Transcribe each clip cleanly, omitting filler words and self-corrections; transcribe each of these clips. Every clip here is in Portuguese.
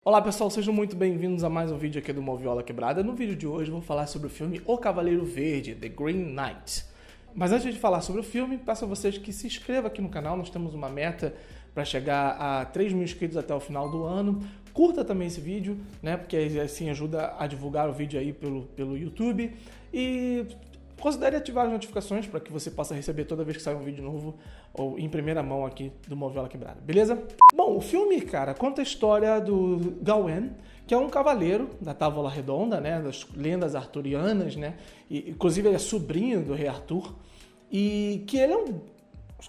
Olá pessoal, sejam muito bem-vindos a mais um vídeo aqui do Moviola Quebrada. No vídeo de hoje eu vou falar sobre o filme O Cavaleiro Verde, The Green Knight. Mas antes de falar sobre o filme, peço a vocês que se inscrevam aqui no canal. Nós temos uma meta para chegar a 3 mil inscritos até o final do ano. Curta também esse vídeo, né? Porque assim ajuda a divulgar o vídeo aí pelo YouTube. E considere ativar as notificações para que você possa receber toda vez que sair um vídeo novo ou em primeira mão aqui do Moviola Quebrada, beleza? Bom, o filme, cara, conta a história do Gawain, que é um cavaleiro da Távola Redonda, né, das lendas arturianas, né? E, inclusive ele é sobrinho do rei Arthur e que ele é um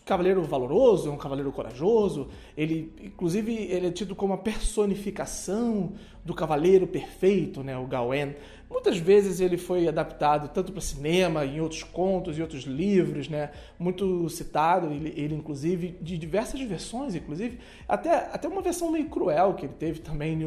cavaleiro valoroso, é um cavaleiro corajoso. Ele, inclusive, ele é tido como a personificação do cavaleiro perfeito, né, o Gawain. Muitas vezes ele foi adaptado tanto para cinema, em outros contos e outros livros, né? Muito citado, ele inclusive, de diversas versões, inclusive, até uma versão meio cruel que ele teve também em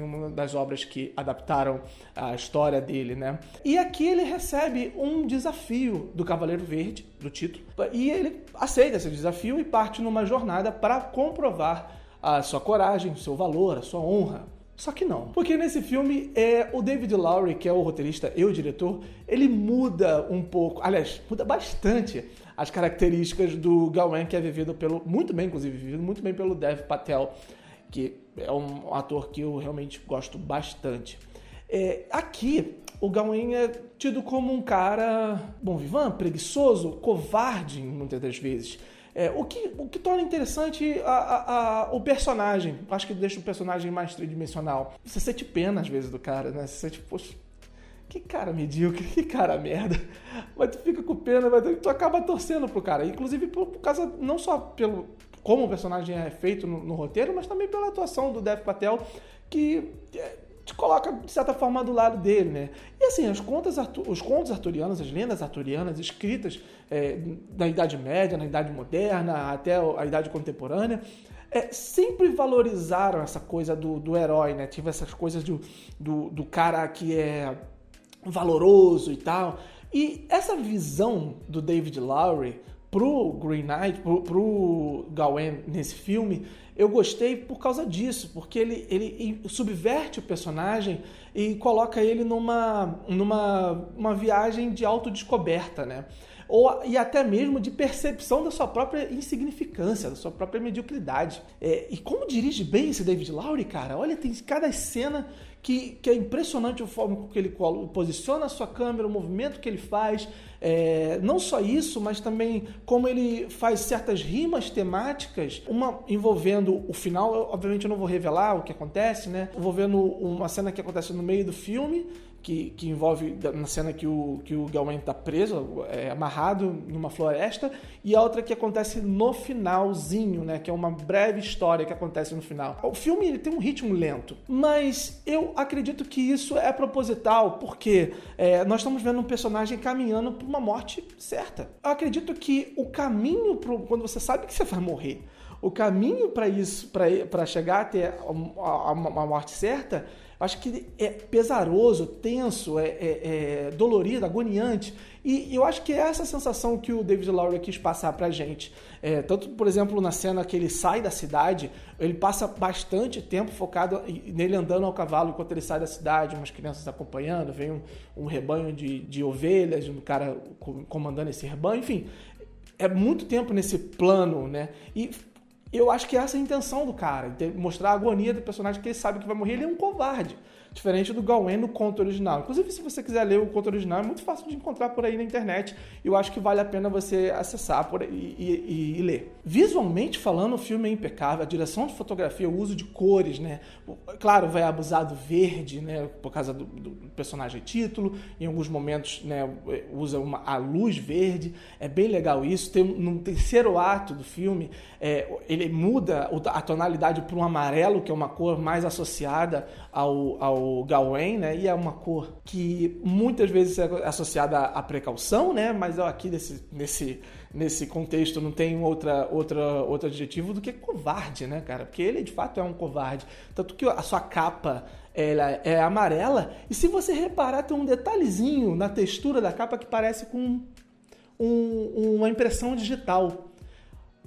uma das obras que adaptaram a história dele, né? E aqui ele recebe um desafio do Cavaleiro Verde, do título, e ele aceita esse desafio e parte numa jornada para comprovar a sua coragem, o seu valor, a sua honra. Só que não, porque nesse filme o David Lowery, que é o roteirista e o diretor, ele muda um pouco, aliás, muda bastante as características do Gawain, que é vivido muito bem pelo Dev Patel, que é um ator que eu realmente gosto bastante. Aqui, o Gawain é tido como um cara bom vivant, preguiçoso, covarde muitas das vezes. O que torna interessante o personagem. Acho que deixa o personagem mais tridimensional. Você sente pena, às vezes, do cara, né? Você sente, poxa, que cara medíocre, que cara merda. Mas tu fica com pena, mas tu acaba torcendo pro cara. Inclusive por causa, não só pelo como o personagem é feito no roteiro, mas também pela atuação do Dev Patel, que te coloca, de certa forma, do lado dele, né? E assim, os contos arturianos, as lendas arturianas, escritas na Idade Média, na Idade Moderna, até a Idade Contemporânea, sempre valorizaram essa coisa do herói, né? Tive essas coisas do cara que é valoroso e tal. E essa visão do David Lowery pro Green Knight, pro Gawain nesse filme, eu gostei por causa disso, porque ele subverte o personagem e coloca ele numa viagem de autodescoberta, né? E até mesmo de percepção da sua própria insignificância, da sua própria mediocridade. E como dirige bem esse David Lowery, cara, olha, tem cada cena que é impressionante a forma que ele posiciona a sua câmera, o movimento que ele faz. Não só isso, mas também como ele faz certas rimas temáticas, uma envolvendo o final. Obviamente eu não vou revelar o que acontece, né? Envolvendo uma cena que acontece no meio do filme, que envolve na cena que o Gawain está preso, amarrado numa floresta, e a outra que acontece no finalzinho, né? Que é uma breve história que acontece no final. O filme ele tem um ritmo lento, mas eu acredito que isso é proposital, porque nós estamos vendo um personagem caminhando para uma morte certa. Eu acredito que o caminho quando você sabe que você vai morrer, o caminho para isso, para chegar até uma morte certa, acho que é pesaroso, tenso, dolorido, agoniante. E eu acho que é essa sensação que o David Lowery quis passar pra gente. Tanto, por exemplo, na cena que ele sai da cidade, ele passa bastante tempo focado nele andando ao cavalo enquanto ele sai da cidade, umas crianças acompanhando, vem um rebanho de ovelhas, um cara comandando esse rebanho, enfim. É muito tempo nesse plano, né? E eu acho que essa é a intenção do cara, mostrar a agonia do personagem, que ele sabe que vai morrer. Ele é um covarde, diferente do Gawain no conto original. Inclusive, se você quiser ler o conto original, é muito fácil de encontrar por aí na internet. Eu acho que vale a pena você acessar por aí e ler. Visualmente falando, o filme é impecável. A direção de fotografia, o uso de cores, né? Claro, vai abusar do verde, né? Por causa do personagem título. Em alguns momentos, né, usa a luz verde. É bem legal isso. No terceiro ato do filme, ele muda a tonalidade para um amarelo, que é uma cor mais associada ao Gawain, né? E é uma cor que muitas vezes é associada à precaução, né? Mas aqui nesse contexto não tem outro adjetivo do que covarde, né, cara? Porque ele de fato é um covarde. Tanto que a sua capa ela é amarela, e se você reparar, tem um detalhezinho na textura da capa que parece com uma impressão digital.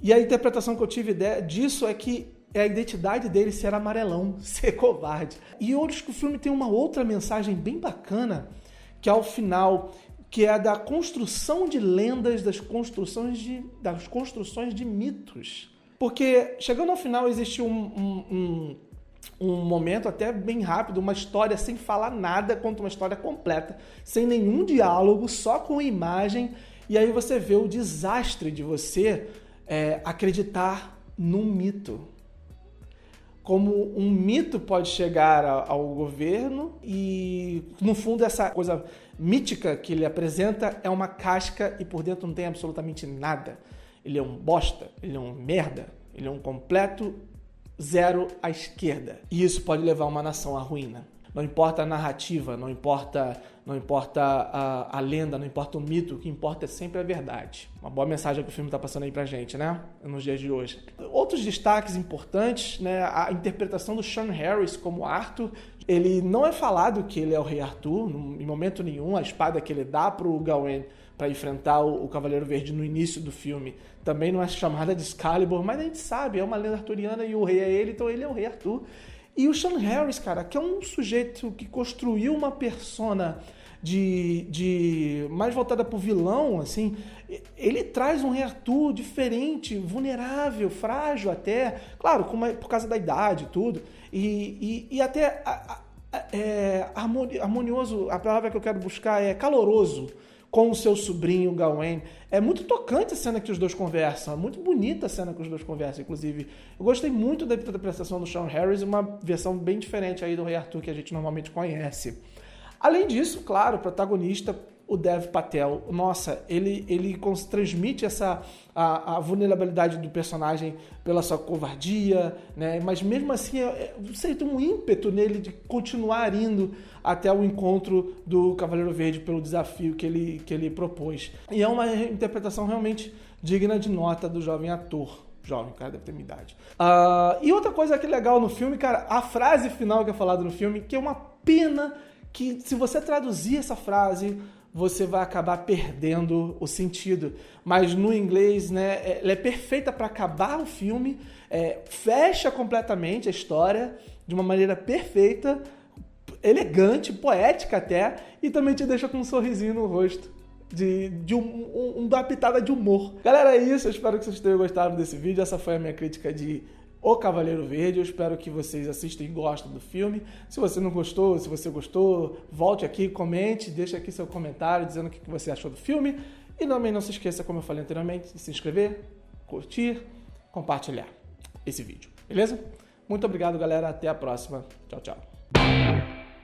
E a interpretação que eu tive disso é que é a identidade dele ser amarelão, ser covarde. E eu acho que o filme tem uma outra mensagem bem bacana, que é ao final, que é a da construção de lendas, das construções de mitos. Porque chegando ao final existe um momento até bem rápido, uma história sem falar nada, conta uma história completa, sem nenhum diálogo, só com imagem, e aí você vê o desastre de você acreditar num mito. Como um mito pode chegar ao governo e, no fundo, essa coisa mítica que ele apresenta é uma casca e por dentro não tem absolutamente nada. Ele é um bosta, ele é um merda, ele é um completo zero à esquerda. E isso pode levar uma nação à ruína. Não importa a narrativa, não importa a lenda, não importa o mito, o que importa é sempre a verdade. Uma boa mensagem que o filme está passando aí pra gente, né? Nos dias de hoje. Outros destaques importantes, né? A interpretação do Sean Harris como Arthur. Ele não é falado que ele é o Rei Arthur, em momento nenhum. A espada que ele dá pro Gawain para enfrentar o Cavaleiro Verde no início do filme também não é chamada de Excalibur, mas a gente sabe, é uma lenda arturiana e o rei é ele, então ele é o Rei Arthur. E o Sean Harris, cara, que é um sujeito que construiu uma persona de mais voltada pro vilão, assim, ele traz um Rei Arthur diferente, vulnerável, frágil até, claro, por causa da idade e tudo, e até harmonioso, a palavra que eu quero buscar é caloroso, com o seu sobrinho Gawain. É muito tocante a cena que os dois conversam, é muito bonita a cena que os dois conversam, inclusive. Eu gostei muito da interpretação do Sean Harris, uma versão bem diferente aí do Rei Arthur que a gente normalmente conhece. Além disso, claro, o protagonista, o Dev Patel, nossa, ele transmite a vulnerabilidade do personagem pela sua covardia, né? Mas mesmo assim, você tem um ímpeto nele de continuar indo até o encontro do Cavaleiro Verde pelo desafio que ele propôs. E é uma interpretação realmente digna de nota do jovem ator. Jovem, cara, deve ter minha idade. E outra coisa que é legal no filme, cara, a frase final que é falada no filme, que é uma pena que, se você traduzir essa frase, você vai acabar perdendo o sentido. Mas no inglês, né, ela é perfeita para acabar o filme, fecha completamente a história de uma maneira perfeita, elegante, poética até, e também te deixa com um sorrisinho no rosto, uma pitada de humor. Galera, é isso. Eu espero que vocês tenham gostado desse vídeo. Essa foi a minha crítica de O Cavaleiro Verde. Eu espero que vocês assistam e gostem do filme. Se você não gostou, se você gostou, volte aqui, comente, deixa aqui seu comentário dizendo o que você achou do filme. E também não se esqueça, como eu falei anteriormente, de se inscrever, curtir, compartilhar esse vídeo. Beleza? Muito obrigado, galera. Até a próxima. Tchau, tchau.